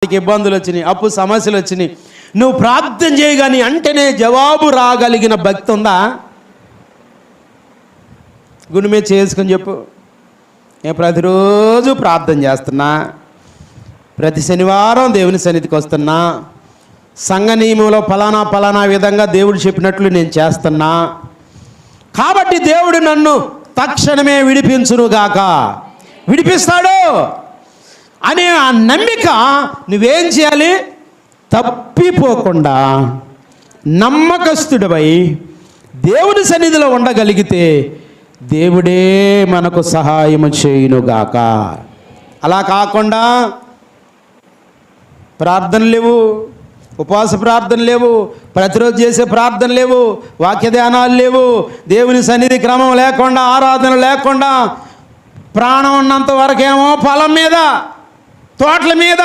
ఆర్థిక ఇబ్బందులు వచ్చినాయి, అప్పు సమస్యలు వచ్చినాయి, నువ్వు ప్రార్థన చేయగాని అంటేనే జవాబు రాగలిగిన భక్తి ఉందా? గుండె మీద చేసుకొని చెప్పు. నేను ప్రతిరోజు ప్రార్థన చేస్తున్నా, ప్రతి శనివారం దేవుని సన్నిధికి వస్తున్నా, సంఘ నియమంలో ఫలానా విధంగా దేవుడు చెప్పినట్లు నేను చేస్తున్నా, కాబట్టి దేవుడు నన్ను తక్షణమే విడిపించునుగాక, విడిపిస్తాడు అనే ఆ నమ్మిక నువ్వేం చేయాలి? తప్పిపోకుండా నమ్మకస్తుడివై దేవుని సన్నిధిలో ఉండగలిగితే దేవుడే మనకు సహాయము చేయునుగాక. అలా కాకుండా ప్రార్థన లేవు, ఉపవాస ప్రార్థన లేవు, ప్రతిరోజు చేసే ప్రార్థన లేవు, వాక్య ధ్యానాలు లేవు, దేవుని సన్నిధి క్రమం లేకుండా, ఆరాధన లేకుండా, ప్రాణం ఉన్నంత వరకేమో పొలం మీద, తోటల మీద